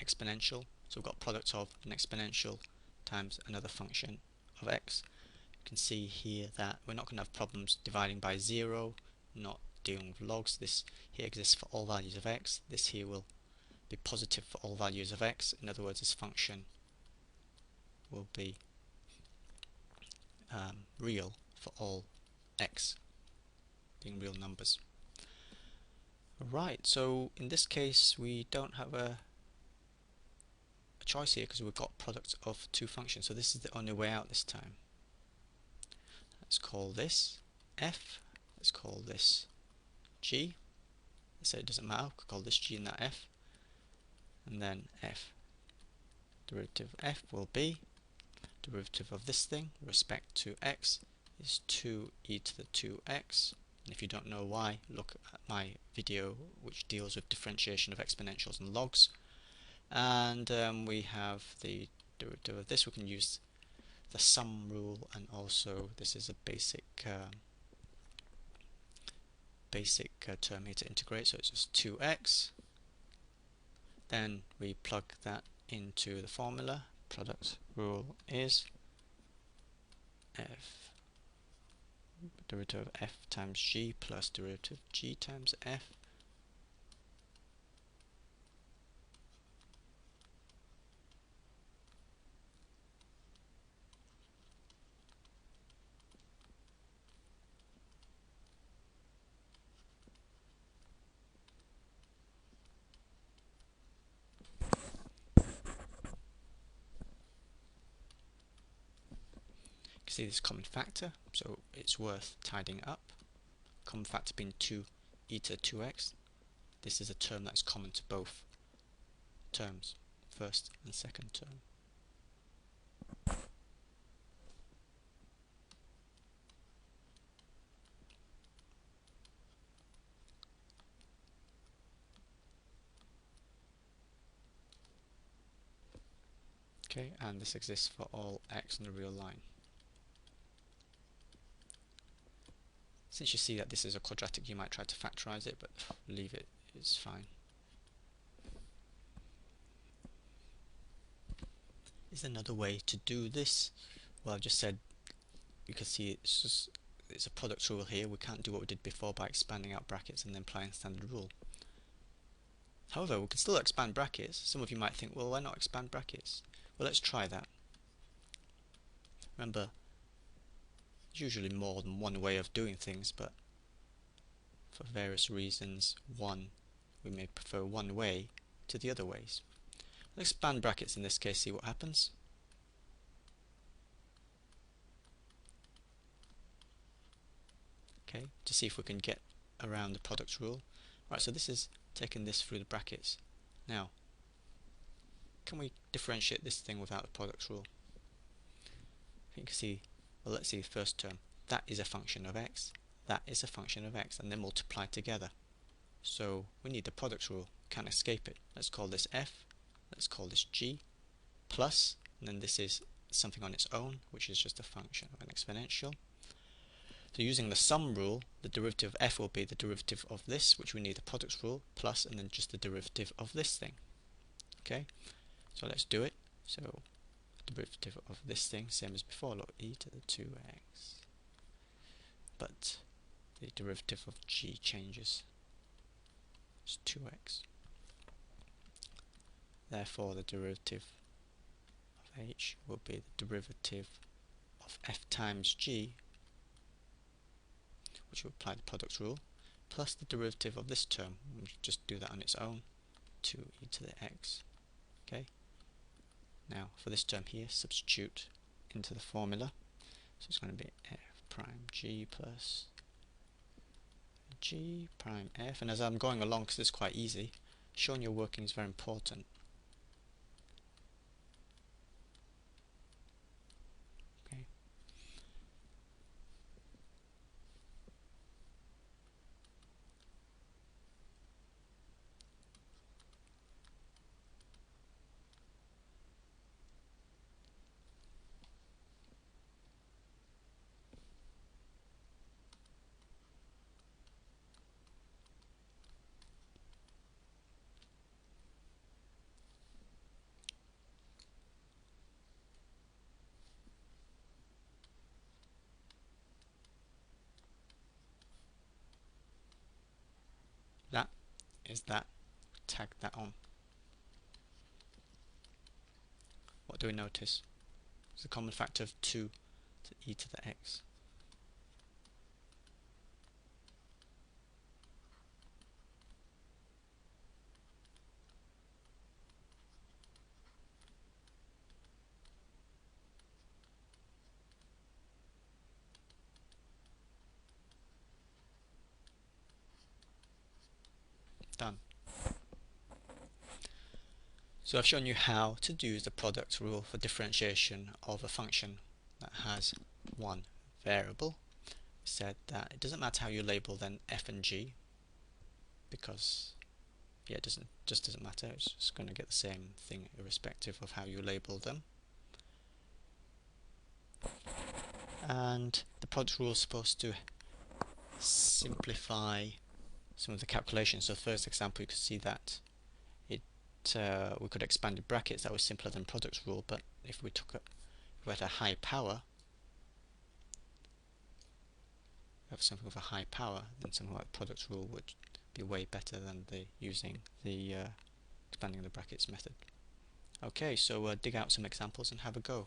exponential. So we've got product of an exponential times another function of x. You can see here that we're not going to have problems dividing by 0, not dealing with logs. This here exists for all values of x. This here will be positive for all values of x. In other words, this function will be real for all x being real numbers. Right, so in this case we don't have a choice here because we've got products of two functions, so this is the only way out this time. Let's call this f, let's call this g, let's say it doesn't matter, we'll call this g and that f, and then f. Derivative of f will be derivative of this thing with respect to x is 2e to the 2x. And if you don't know why, look at my video which deals with differentiation of exponentials and logs. And we have the derivative of this. We can use the sum rule, and also this is a basic term here to integrate, so it's just 2x. Then we plug that into the formula. Product rule is f derivative of f times g plus derivative of g times f. You can see this common factor, so it's worth tidying up. Common factor being 2e to the 2x. This is a term that's common to both terms, first and second term. Okay, and this exists for all x in the real line. Since you see that this is a quadratic, you might try to factorize it, but leave it, it's fine. Is another way to do this? Well, I've just said you can see it's a product rule here. We can't do what we did before by expanding out brackets and then applying standard rule. However, we can still expand brackets. Some of you might think, well, why not expand brackets? Well, let's try that. Remember, there's usually more than one way of doing things, but for various reasons, we may prefer one way to the other ways. Let's expand brackets in this case, see what happens. Okay, to see if we can get around the product rule. Right, so this is taking this through the brackets. Now, can we differentiate this thing without the product rule? You can see, well, let's see the first term. That is a function of x, that is a function of x, and they're multiplied together. So we need the product rule, can't escape it. Let's call this f, let's call this g, plus, and then this is something on its own, which is just a function of an exponential. So using the sum rule, the derivative of f will be the derivative of this, which we need the product rule, plus, and then just the derivative of this thing. Okay, so let's do it. So derivative of this thing, same as before, log e to the 2x. But the derivative of g changes. It's 2x. Therefore, the derivative of h will be the derivative of f times g, which will apply the product rule, plus the derivative of this term. We'll just do that on its own, 2e to the x. Okay. Now, for this term here, substitute into the formula. So it's going to be f prime g plus g prime f. And as I'm going along, because it's quite easy, showing your working is very important. Okay. is that. Tag that on. What do we notice? It's a common factor of 2 to e to the x. Done. So I've shown you how to use the product rule for differentiation of a function that has one variable. We said that it doesn't matter how you label then f and g, because it doesn't matter. It's just going to get the same thing irrespective of how you label them. And the product rule is supposed to simplify some of the calculations. So the first example, you could see that we could expand the brackets. That was simpler than product rule, but if we had a high power, have something with a high power, then something like product rule would be way better than using the expanding the brackets method. Okay, so dig out some examples and have a go.